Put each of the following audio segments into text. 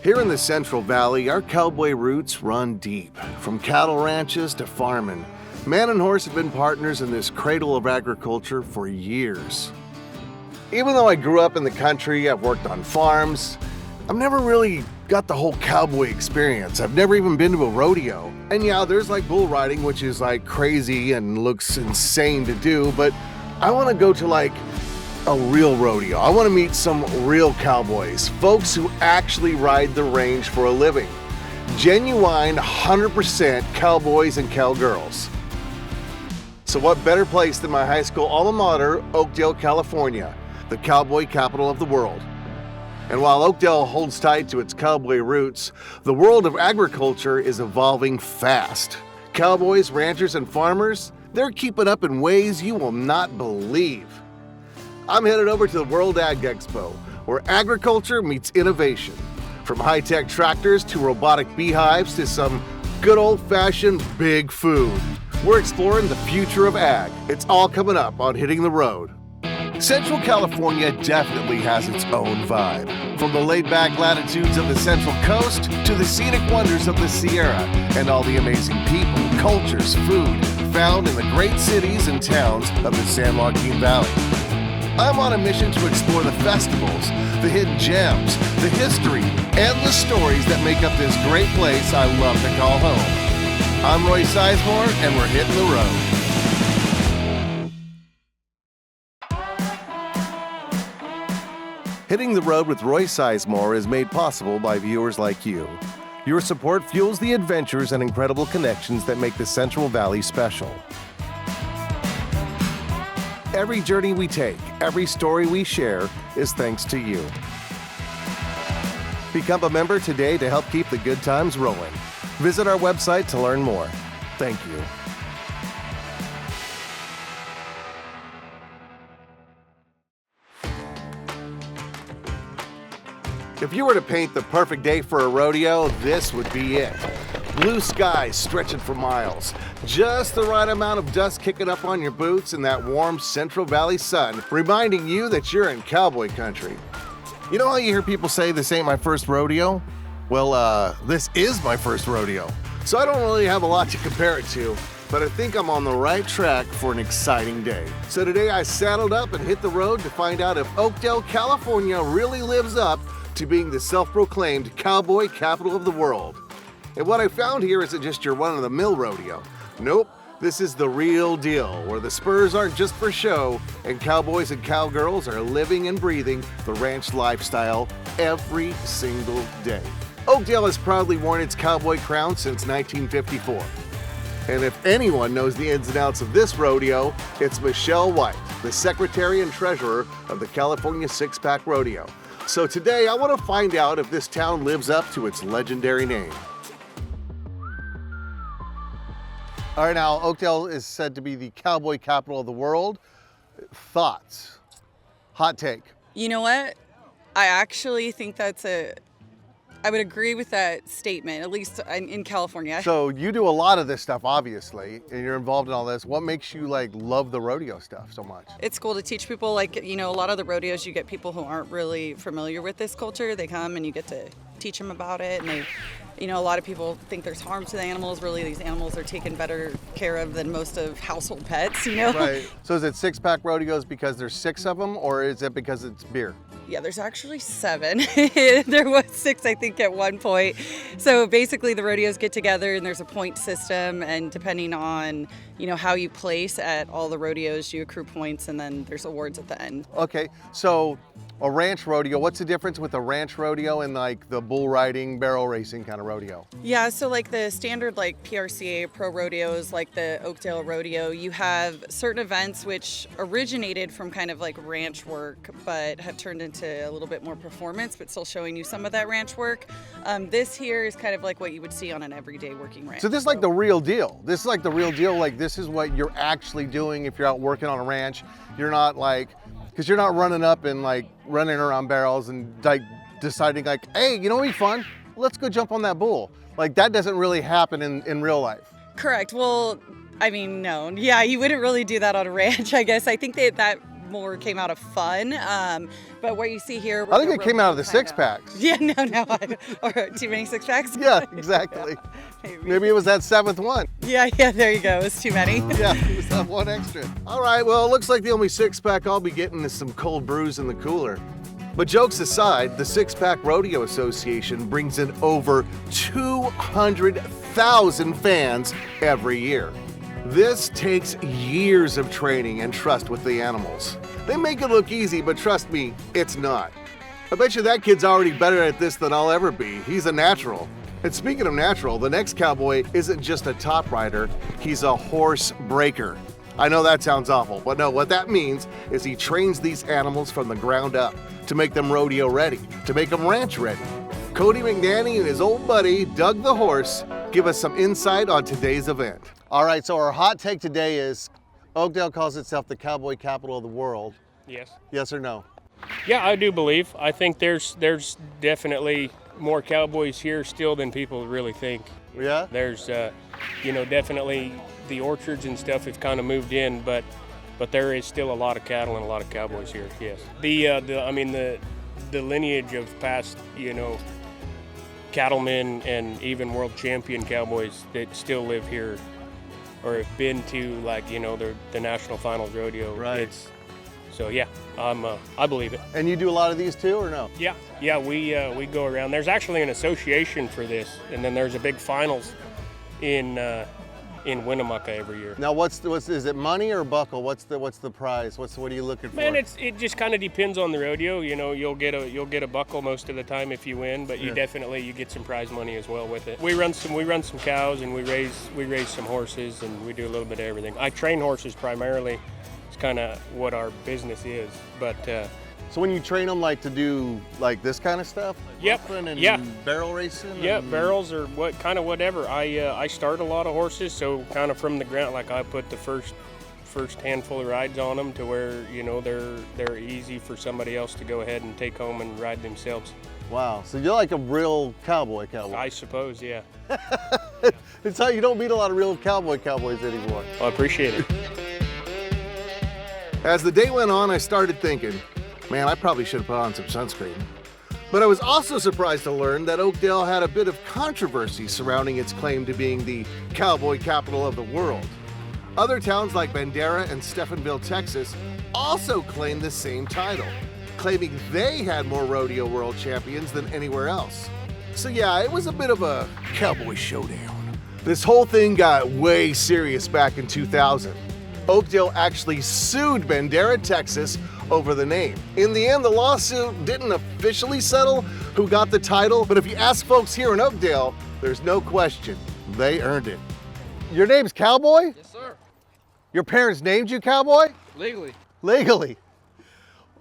Here in the Central Valley, our cowboy roots run deep. From cattle ranches to farming, man and horse have been partners in this cradle of agriculture for years. Even though I grew up in the country, I've worked on farms, I've never really got the whole cowboy experience. I've never even been to a rodeo. And yeah, there's like bull riding, which is like crazy and looks insane to do, but I want to go to like a real rodeo. I want to meet some real cowboys, folks who actually ride the range for a living. Genuine 100% cowboys and cowgirls. So what better place than my high school alma mater, Oakdale, California, the cowboy capital of the world. And while Oakdale holds tight to its cowboy roots, the world of agriculture is evolving fast. Cowboys, ranchers, and farmers, they're keeping up in ways you will not believe. I'm headed over to the World Ag Expo, where agriculture meets innovation. From high-tech tractors to robotic beehives to some good old-fashioned big food. We're exploring the future of ag. It's all coming up on Hitting the Road. Central California definitely has its own vibe. From the laid-back latitudes of the Central Coast to the scenic wonders of the Sierra and all the amazing people, cultures, food found in the great cities and towns of the San Joaquin Valley. I'm on a mission to explore the festivals, the hidden gems, the history, and the stories that make up this great place I love to call home. I'm Roy Sizemore, and we're hitting the road. Hitting the Road with Roy Sizemore is made possible by viewers like you. Your support fuels the adventures and incredible connections that make the Central Valley special. Every journey we take, every story we share is thanks to you. Become a member today to help keep the good times rolling. Visit our website to learn more. Thank you. If you were to paint the perfect day for a rodeo, this would be it. Blue skies stretching for miles, just the right amount of dust kicking up on your boots and that warm Central Valley sun, reminding you that you're in cowboy country. You know how you hear people say this ain't my first rodeo? Well, this is my first rodeo. So I don't really have a lot to compare it to, but I think I'm on the right track for an exciting day. So today I saddled up and hit the road to find out if Oakdale, California really lives up to being the self-proclaimed cowboy capital of the world. And what I found here isn't just your run-of-the-mill rodeo. Nope, this is the real deal, where the spurs aren't just for show, and cowboys and cowgirls are living and breathing the ranch lifestyle every single day. Oakdale has proudly worn its cowboy crown since 1954. And if anyone knows the ins and outs of this rodeo, it's Michelle White, the secretary and treasurer of the California Six-Pack Rodeo. So today I want to find out if this town lives up to its legendary name. All right, now Oakdale is said to be the cowboy capital of the world. Thoughts? Hot take? You know what? I actually think I would agree with that statement, at least in California. So you do a lot of this stuff, obviously, and you're involved in all this. What makes you love the rodeo stuff so much? It's cool to teach people, a lot of the rodeos, you get people who aren't really familiar with this culture. They come and you get to teach them about it, and a lot of people think there's harm to the animals. Really, these animals are taken better care of than most of household pets, Right. So is it six-pack rodeos because there's 6 of them, or is it because it's beer? Yeah, there's actually 7. There was 6, I think, at one point. So basically the rodeos get together and there's a point system, and depending on, how you place at all the rodeos, you accrue points, and then there's awards at the end. Okay, so a ranch rodeo, what's the difference with a ranch rodeo and the bull riding, barrel racing kind of rodeo? Yeah, so the standard PRCA pro rodeos, like the Oakdale Rodeo, you have certain events which originated from kind of ranch work, but have turned into a little bit more performance, but still showing you some of that ranch work. This here is kind of what you would see on an everyday working ranch. So this is the real deal. This is the real deal. This is what you're actually doing if you're out working on a ranch. You're not because you're not running up and running around barrels and deciding hey, what'd be fun? Let's go jump on that bull. That doesn't really happen in real life. Correct. Well, no. Yeah, you wouldn't really do that on a ranch, I guess. I think that more came out of fun. But what you see here, I think it came out of the six packs. Yeah, no, or too many six packs. Yeah, exactly. Yeah, maybe it was that seventh one. Yeah, there you go. It was too many. Yeah, it was that one extra. All right, well, it looks like the only six pack I'll be getting is some cold brews in the cooler. But jokes aside, the Six Pack Rodeo Association brings in over 200,000 fans every year. This takes years of training and trust with the animals. They make it look easy, but trust me, it's not. I bet you that kid's already better at this than I'll ever be. He's a natural. And speaking of natural, the next cowboy isn't just a top rider, he's a horse breaker. I know that sounds awful, but no, what that means is he trains these animals from the ground up to make them rodeo ready, to make them ranch ready. Cody McNanny and his old buddy, Doug the Horse, give us some insight on today's event. All right, so our hot take today is Oakdale calls itself the Cowboy Capital of the world. Yes. Yes or no? Yeah, I do believe. I think there's definitely more cowboys here still than people really think. Yeah? There's, definitely the orchards and stuff have kind of moved in, but there is still a lot of cattle and a lot of cowboys here. Yes. The lineage of past, cattlemen and even world champion cowboys that still live here or have been to the national finals rodeo. Right. So yeah, I believe it. And you do a lot of these too, or no? Yeah, we go around. There's actually an association for this, and then there's a big finals in Winnemucca every year. Now, is it money or buckle? What's the prize? What are you looking for? Man, it just kind of depends on the rodeo. You'll get a buckle most of the time if you win, but you get some prize money as well with it. We run some cows and we raise some horses, and we do a little bit of everything. I train horses primarily. It's kind of what our business is, but. So when you train them to do this kind of stuff? Yep. And barrel racing? Yeah, barrels or whatever. I start a lot of horses, so kind of from the ground, I put the first handful of rides on them to where, they're easy for somebody else to go ahead and take home and ride themselves. Wow, so you're like a real cowboy. I suppose, yeah. It's how you don't meet a lot of real cowboys anymore. I appreciate it. As the day went on, I started thinking, man, I probably should have put on some sunscreen. But I was also surprised to learn that Oakdale had a bit of controversy surrounding its claim to being the cowboy capital of the world. Other towns like Bandera and Stephenville, Texas, also claimed the same title, claiming they had more rodeo world champions than anywhere else. So yeah, it was a bit of a cowboy showdown. This whole thing got way serious back in 2000. Oakdale actually sued Bandera, Texas over the name. In the end, the lawsuit didn't officially settle who got the title, but if you ask folks here in Oakdale, there's no question, they earned it. Your name's Cowboy? Yes, sir. Your parents named you Cowboy? Legally. Legally.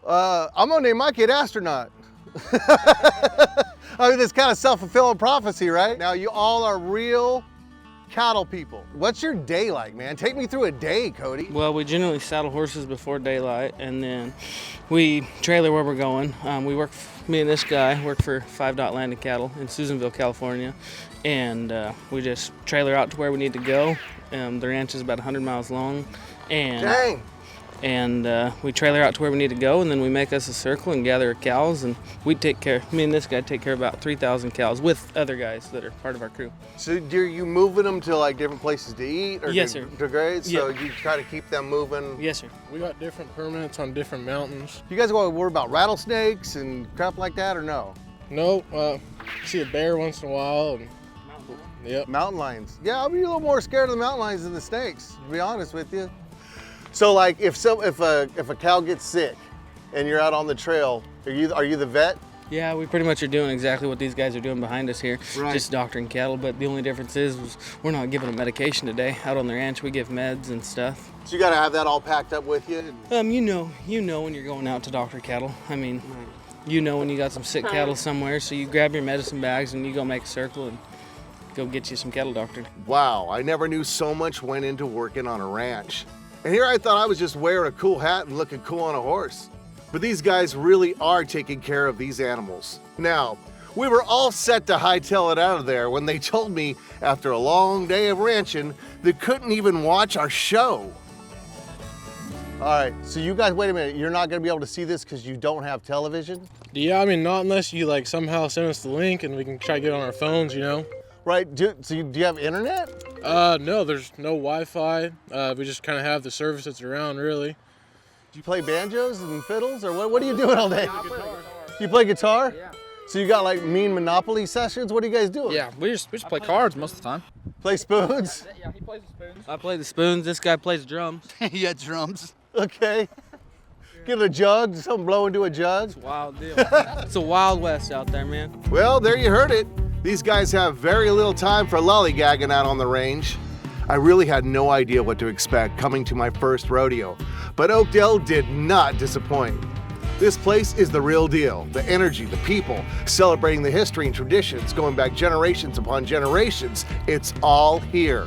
I'm gonna name my kid Astronaut. I mean, it's kind of self-fulfilling prophecy, right? Now, you all are real cattle people. What's your day like, man? Take me through a day, Cody. Well, we generally saddle horses before daylight, and then we trailer where we're going. Me and this guy work for 5 Dot Land and Cattle in Susanville, California, and we just trailer out to where we need to go. The ranch is about 100 miles long, and Dang. And we trailer out to where we need to go, and then we make us a circle and gather cows, and me and this guy take care of about 3,000 cows with other guys that are part of our crew. So are you moving them to different places to eat or Yes, to sir. graze? So Yeah. you try to keep them moving? Yes, sir. We got different permits on different mountains. You guys worry about rattlesnakes and crap like that or no? No, see a bear once in a while. And, yep. Mountain lions. Yeah, I'll be a little more scared of the mountain lions than the snakes, to be honest with you. So if a cow gets sick and you're out on the trail, are you the vet? Yeah, we pretty much are doing exactly what these guys are doing behind us here, Right. just doctoring cattle, but the only difference is we're not giving them medication today. Out on the ranch, we give meds and stuff. So you got to have that all packed up with you? You know when you're going out to doctor cattle. I mean, you know when you got some sick cattle somewhere, so you grab your medicine bags and you go make a circle and go get you some cattle doctored. Wow, I never knew so much went into working on a ranch. And here I thought I was just wearing a cool hat and looking cool on a horse. But these guys really are taking care of these animals. Now, we were all set to hightail it out of there when they told me after a long day of ranching they couldn't even watch our show. All right, so you guys, wait a minute. You're not gonna be able to see this because you don't have television? Yeah, I mean, not unless you like somehow send us the link and we can try to get it on our phones, you know? Right, do you have internet? No, there's no Wi-Fi. We just kind of have the service that's around, really. Do you play banjos and fiddles, or what are you doing all day? You play guitar? Yeah. So you got like mean Monopoly sessions? What are you guys doing? Yeah, we just play cards most of the time. Play spoons? Yeah, he plays the spoons. I play the spoons. This guy plays drums. Yeah, drums. Okay. Get a jug, something blow into a jug. It's a wild deal. It's a Wild West out there, man. Well, there you heard it. These guys have very little time for lollygagging out on the range. I really had no idea what to expect coming to my first rodeo, but Oakdale did not disappoint. This place is the real deal. The energy, the people, celebrating the history and traditions going back generations upon generations. It's all here.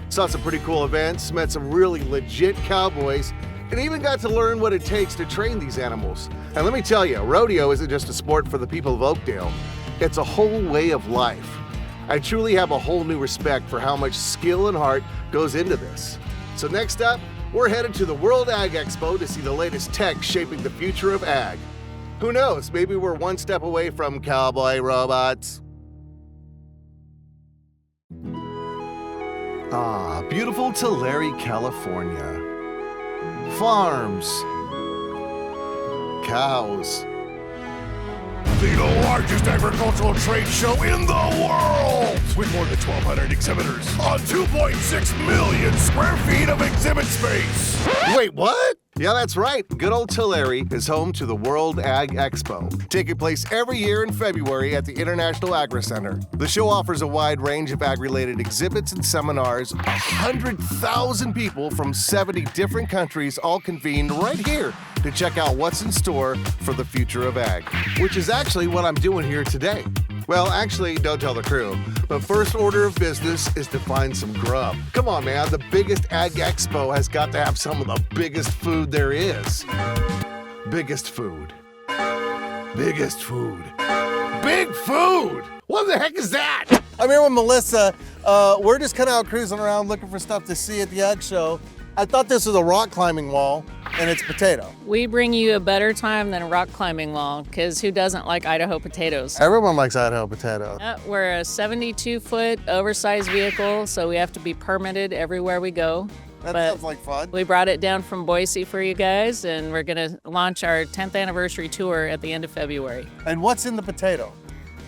Saw some pretty cool events, met some really legit cowboys, and even got to learn what it takes to train these animals. And let me tell you, rodeo isn't just a sport for the people of Oakdale. It's a whole way of life. I truly have a whole new respect for how much skill and heart goes into this. So next up, we're headed to the World Ag Expo to see the latest tech shaping the future of ag. Who knows, maybe we're one step away from cowboy robots. Ah, beautiful Tulare, California. Farms. Cows. The largest agricultural trade show in the world, with more than 1,200 exhibitors on 2.6 million square feet of exhibit space. Wait, what? Yeah, that's right. Good old Tulare is home to the World Ag Expo, taking place every year in February at the International Agri Center. The show offers a wide range of ag-related exhibits and seminars. 100,000 people from 70 different countries all convened right here to check out what's in store for the future of ag, which is actually what I'm doing here today. Well, actually, don't tell the crew, but first order of business is to find some grub. Come on, man, the biggest ag expo has got to have some of the biggest food there is. Biggest food. Biggest food. Big food! What the heck is that? I'm here with Melissa. We're just kind of out cruising around looking for stuff to see at the ag show. I thought this was a rock climbing wall, and it's potato. We bring you a better time than a rock climbing wall, because who doesn't like Idaho potatoes? Everyone likes Idaho potato. We're a 72-foot oversized vehicle, so we have to be permitted everywhere we go. That But sounds like fun. we brought it down from Boise for you guys, and we're gonna launch our 10th anniversary tour at the end of February. And what's in the potato?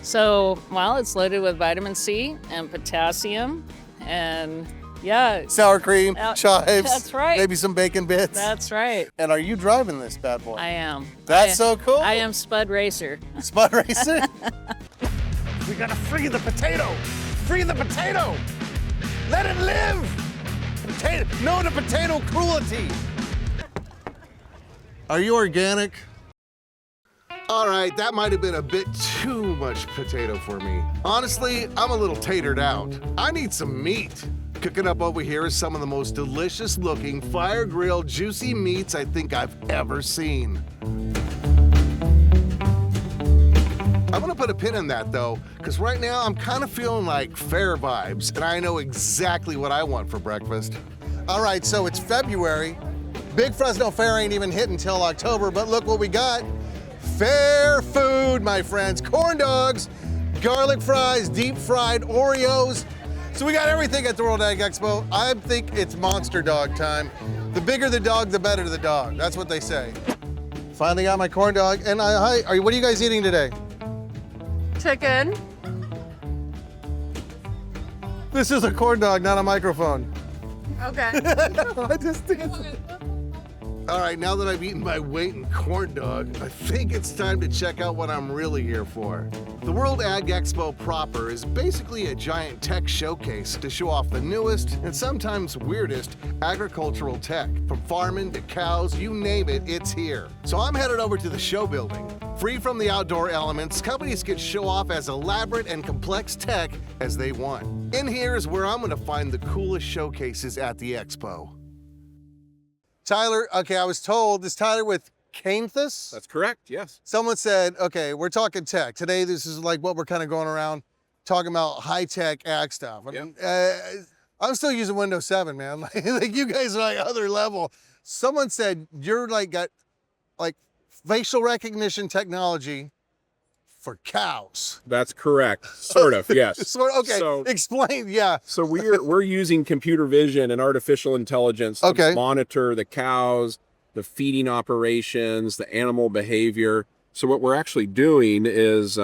So, well, it's loaded with vitamin C and potassium, and yeah. Sour cream, chives. That's right. Maybe some bacon bits. That's right. And are you driving this bad boy? I am. That's so cool. I am Spud Racer. Spud Racer? We gotta free the potato! Free the potato! Let it live! Potato. No to potato cruelty. Are you organic? All right, that might have been a bit too much potato for me. Honestly, I'm a little tatered out. I need some meat. Cooking up over here is some of the most delicious looking fire-grilled juicy meats I think I've ever seen. I'm gonna put a pin in that though, because right now I'm kind of feeling like fair vibes, and I know exactly what I want for breakfast. All right, so it's February. Big Fresno Fair ain't even hit until October, but look what we got. Fair food, my friends. Corn dogs, garlic fries, deep fried Oreos. So we got everything at the World Ag Expo. I think it's monster dog time. The bigger the dog, the better the dog. That's what they say. Finally got my corn dog. And what are you guys eating today? Chicken. This is a corn dog, not a microphone. Okay. I just did. All right, now that I've eaten my weight in corn dog, I think it's time to check out what I'm really here for. The World Ag Expo proper is basically a giant tech showcase to show off the newest and sometimes weirdest agricultural tech. From farming to cows, you name it, it's here. So I'm headed over to the show building. Free from the outdoor elements, companies can show off as elaborate and complex tech as they want. In here is where I'm gonna find the coolest showcases at the expo. Tyler, okay, I was told, is Tyler with Canthus? That's correct, yes. Someone said, okay, we're talking tech. Today, this is like what we're kind of going around, talking about high-tech ag stuff. Yep. I'm still using Windows 7, man. Like you guys are like other level. Someone said you're like got like facial recognition technology for cows. That's correct. Sort of, yes. Okay, So, explain, yeah. so we're using computer vision and artificial intelligence to monitor the cows, the feeding operations, the animal behavior. So what we're actually doing is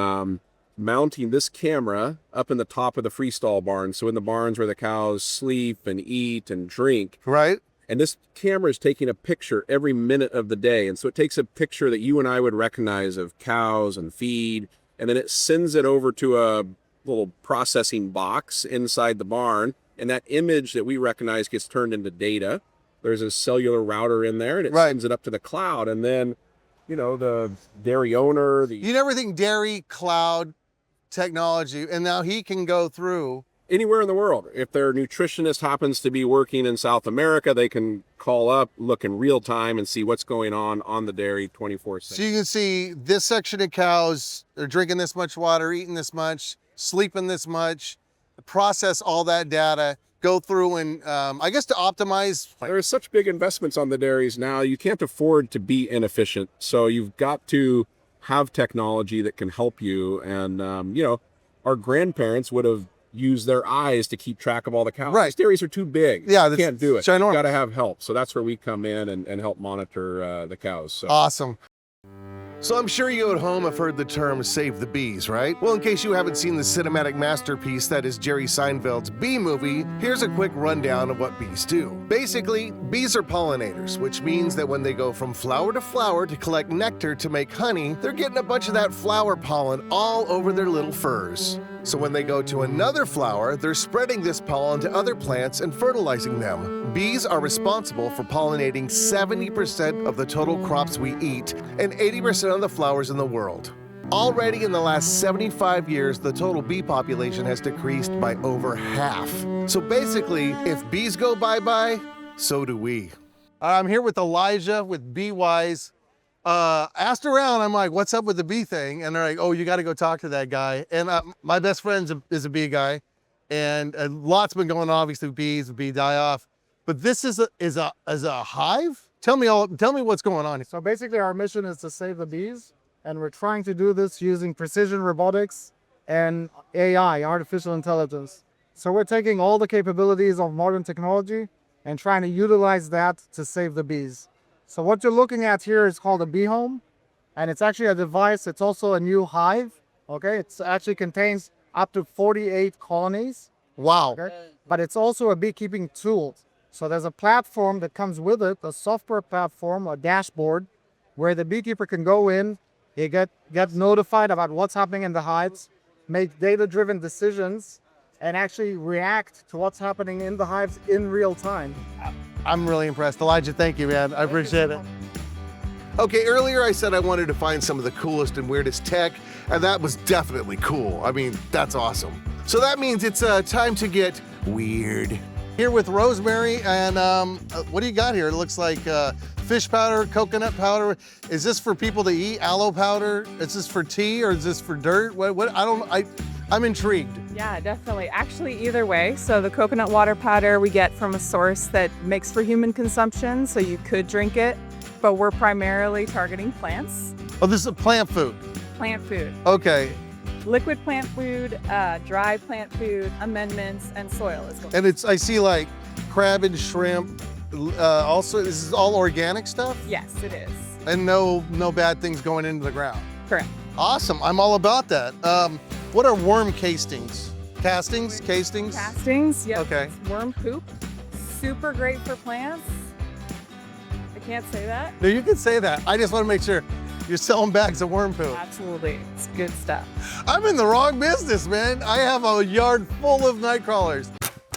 mounting this camera up in the top of the freestall barn. So in the barns where the cows sleep and eat and drink. Right. And this camera is taking a picture every minute of the day. And so it takes a picture that you and I would recognize of cows and feed, and then it sends it over to a little processing box inside the barn. And that image that we recognize gets turned into data. There's a cellular router in there, and it sends it up to the cloud. And then, you know, the dairy owner, You never think dairy cloud technology, and now he can go through anywhere in the world. If their nutritionist happens to be working in South America, they can call up, look in real time, and see what's going on the dairy 24/7. So you can see this section of cows, they're drinking this much water, eating this much, sleeping this much, process all that data, go through and I guess to optimize. There are such big investments on the dairies now, you can't afford to be inefficient. So you've got to have technology that can help you. And, you know, our grandparents would have use their eyes to keep track of all the cows. Right. These dairies are too big. Yeah, you can't do it. Ginormous. You got to have help. So that's where we come in and help monitor the cows. So. Awesome. So I'm sure you at home have heard the term save the bees, right? Well, in case you haven't seen the cinematic masterpiece that is Jerry Seinfeld's Bee Movie, here's a quick rundown of what bees do. Basically, bees are pollinators, which means that when they go from flower to collect nectar to make honey, they're getting a bunch of that flower pollen all over their little furs. So when they go to another flower, they're spreading this pollen to other plants and fertilizing them. Bees are responsible for pollinating 70% of the total crops we eat and 80% of the flowers in the world. Already in the last 75 years, the total bee population has decreased by over half. So basically, if bees go bye-bye, so do we. I'm here with Elijah with Bee Wise. Asked around, I'm like, what's up with the bee thing? And they're like, oh, you got to go talk to that guy. And my best friend is a bee guy, and a lot's been going on, obviously, with bees, bee die-off. But this is a hive? Tell me what's going on. So basically our mission is to save the bees, and we're trying to do this using precision robotics and AI, artificial intelligence. So we're taking all the capabilities of modern technology and trying to utilize that to save the bees. So what you're looking at here is called a bee home, and it's actually a device. It's also a new hive, okay? It actually contains up to 48 colonies. Wow. Okay? But it's also a beekeeping tool. So there's a platform that comes with it, a software platform, a dashboard, where the beekeeper can go in, they get notified about what's happening in the hives, make data-driven decisions, and actually react to what's happening in the hives in real time. I'm really impressed. Elijah, thank you, man. I appreciate it. Okay, earlier I said I wanted to find some of the coolest and weirdest tech, and that was definitely cool. I mean, that's awesome. So that means it's time to get weird. Here with Rosemary, and what do you got here? It looks like fish powder, coconut powder. Is this for people to eat? Aloe powder? Is this for tea or is this for dirt? I'm intrigued. Yeah, definitely. Actually, either way. So the coconut water powder we get from a source that makes for human consumption, so you could drink it, but we're primarily targeting plants. Oh, this is a plant food? Plant food. Okay. Liquid plant food, dry plant food, amendments, and soil as well. And I see like crab and shrimp. Also, this is all organic stuff? Yes, it is. And no bad things going into the ground? Correct. Awesome, I'm all about that. What are worm castings? Castings? Castings? Castings, yep. Okay. It's worm poop. Super great for plants. I can't say that. No, you can say that. I just want to make sure you're selling bags of worm poop. Absolutely, it's good stuff. I'm in the wrong business, man. I have a yard full of night crawlers.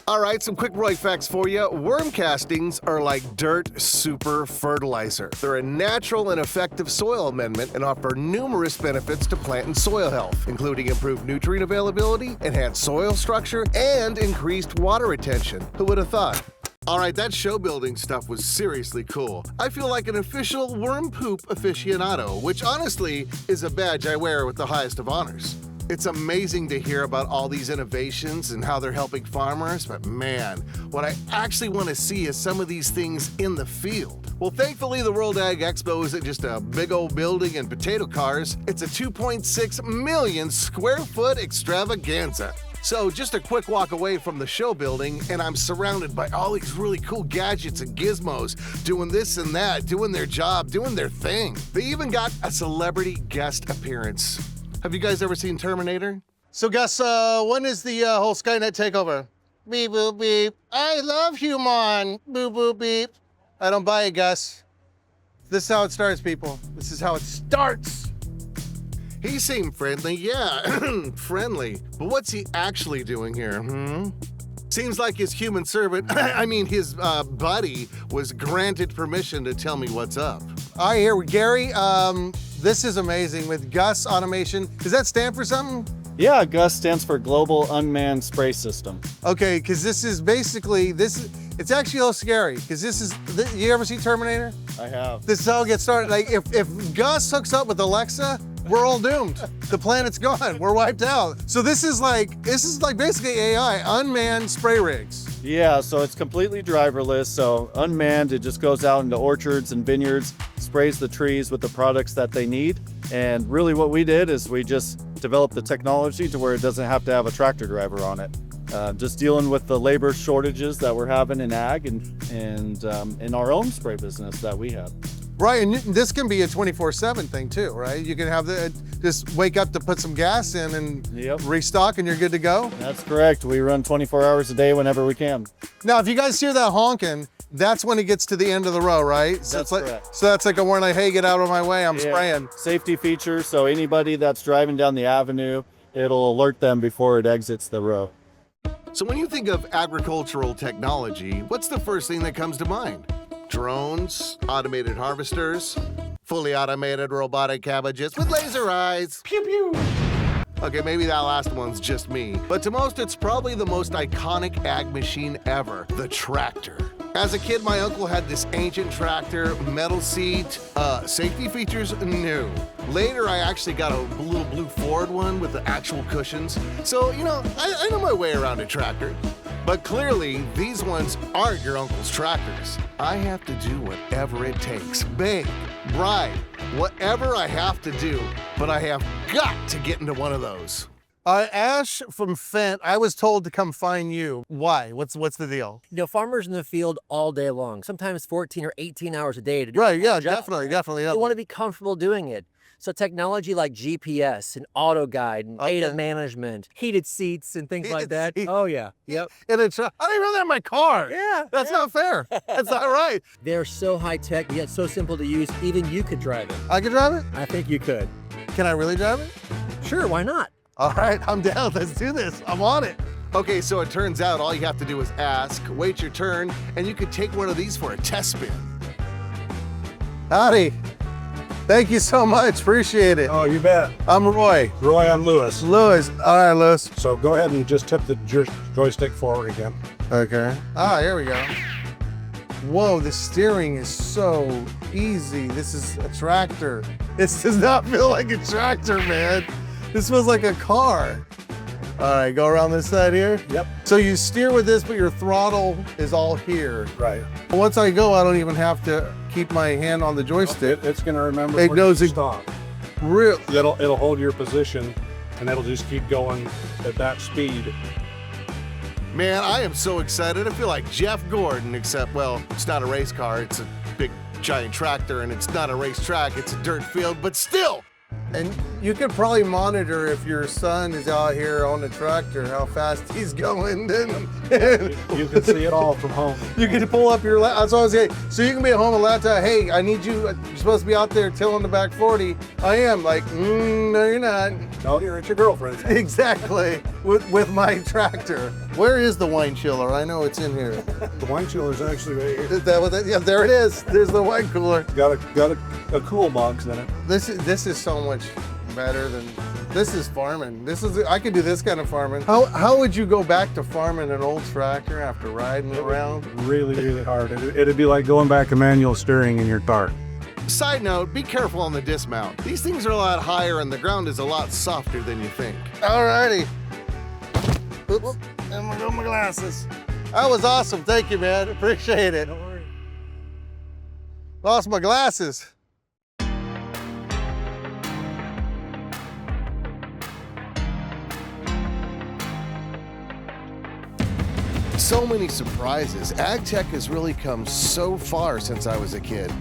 All right, some quick Roy facts for you. Worm castings are like dirt super fertilizer. They're a natural and effective soil amendment and offer numerous benefits to plant and soil health, including improved nutrient availability, enhanced soil structure, and increased water retention. Who would have thought? All right, that show building stuff was seriously cool. I feel like an official worm poop aficionado, which honestly is a badge I wear with the highest of honors. It's amazing to hear about all these innovations and how they're helping farmers, but man, what I actually want to see is some of these things in the field. Well, thankfully, the World Ag Expo isn't just a big old building and potato cars. It's a 2.6 million square foot extravaganza. So just a quick walk away from the show building, and I'm surrounded by all these really cool gadgets and gizmos, doing this and that, doing their job, doing their thing. They even got a celebrity guest appearance. Have you guys ever seen Terminator? So Gus, when is the whole Skynet takeover? Beep, boop, beep. I love human. Boop, boop, beep. I don't buy it, Gus. This is how it starts, people. This is how it starts. He seemed friendly, yeah, friendly. But what's he actually doing here, Seems like his human servant, his buddy, was granted permission to tell me what's up. All right, here with Gary. This is amazing with Gus Automation. Does that stand for something? Yeah, GUS stands for Global Unmanned Spray System. Okay, because this is basically, it's actually a little scary, because you ever see Terminator? I have. This is how it gets started. Like, if Gus hooks up with Alexa, we're all doomed. The planet's gone, we're wiped out. So this is like basically AI, unmanned spray rigs. Yeah, so it's completely driverless, so unmanned, it just goes out into orchards and vineyards, sprays the trees with the products that they need. And really what we did is we just developed the technology to where it doesn't have to have a tractor driver on it. Just dealing with the labor shortages that we're having in ag and in our own spray business that we have. Right, and this can be a 24/7 thing too, right? You can have just wake up to put some gas in and restock and you're good to go? That's correct. We run 24 hours a day whenever we can. Now, if you guys hear that honking, that's when it gets to the end of the row, right? So That's correct. So that's like a warning, like, hey, get out of my way, I'm spraying. Safety feature, so anybody that's driving down the avenue, it'll alert them before it exits the row. So when you think of agricultural technology, what's the first thing that comes to mind? Drones, automated harvesters, fully automated robotic cabbages with laser eyes. Pew pew. Okay, maybe that last one's just me, but to most, it's probably the most iconic ag machine ever, the tractor. As a kid, my uncle had this ancient tractor, metal seat, safety features, no. Later, I actually got a little blue Ford one with the actual cushions. So, I know my way around a tractor. But clearly, these ones aren't your uncle's tractors. I have to do whatever it takes. Beg, bribe, whatever I have to do, but I have got to get into one of those. Ash from Fent, I was told to come find you. Why? What's the deal? Farmers in the field all day long, sometimes 14 or 18 hours a day to do Right, yeah, job. definitely. They want to be comfortable doing it. So technology like GPS and auto guide and data management, heated seats and things like that. Oh yeah, yep. And I don't even have that in my car. Yeah. That's not fair. That's not right. They're so high tech yet so simple to use, even you could drive it. I could drive it? I think you could. Can I really drive it? Sure, why not? All right, I'm down. Let's do this. I'm on it. Okay, so it turns out all you have to do is ask, wait your turn, and you could take one of these for a test spin. Howdy. Thank you so much. Appreciate it. Oh, you bet. I'm Roy. Roy, I'm Lewis. Lewis. All right, Lewis. So go ahead and just tip the joystick forward again. Okay. Ah, here we go. Whoa, the steering is so easy. This is a tractor. This does not feel like a tractor, man. This feels like a car. All right, go around this side here. Yep. So you steer with this, but your throttle is all here. Right. Once I go, I don't even have to keep my hand on the joystick. It's going to remember it knows to stop. Real. It'll hold your position, and it'll just keep going at that speed. Man, I am so excited. I feel like Jeff Gordon, except, well, it's not a race car. It's a big, giant tractor, and it's not a racetrack. It's a dirt field, but still. And you could probably monitor if your son is out here on the tractor, how fast he's going. You can see it all from home. You can pull up your laptop. That's what I was saying. So you can be at home on laptop. Hey, I need you. You're supposed to be out there tilling the back 40. I am. Like, no, you're not. No, you're at your girlfriend's. Exactly. With my tractor. Where is the wine chiller? I know it's in here. The wine chiller is actually right here. Is that what that? Yeah, there it is. There's the wine cooler. Got a cool box in it. This is so much better than this is farming. I could do this kind of farming. How would you go back to farming an old tractor after riding around? Really, really hard. It'd be like going back to manual steering in your car. Side note, be careful on the dismount. These things are a lot higher and the ground is a lot softer than you think. Alrighty. Oops, and I got my glasses. That was awesome. Thank you, man. Appreciate it. Lost my glasses. So many surprises. Ag tech has really come so far since I was a kid.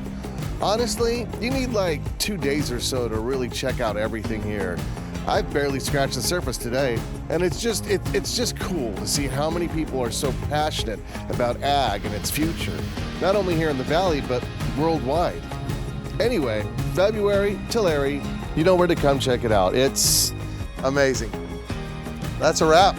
Honestly, you need like 2 days or so to really check out everything here. I've barely scratched the surface today, and it's just cool to see how many people are so passionate about ag and its future, not only here in the valley, but worldwide. Anyway, February, Tulare, you know where to come check it out. It's amazing. That's a wrap.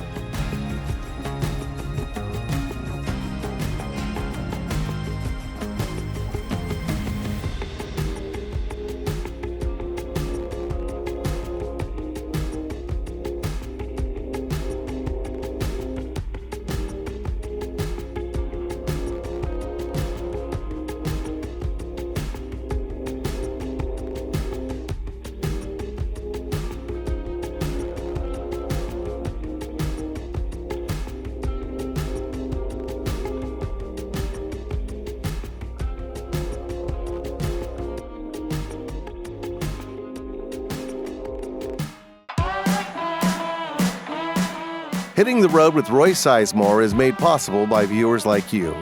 Hitting the Road with Roy Sizemore is made possible by viewers like you.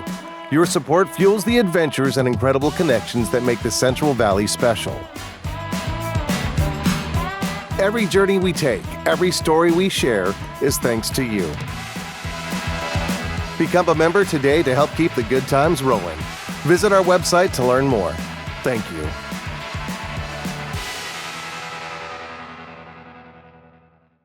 Your support fuels the adventures and incredible connections that make the Central Valley special. Every journey we take, every story we share is thanks to you. Become a member today to help keep the good times rolling. Visit our website to learn more. Thank you.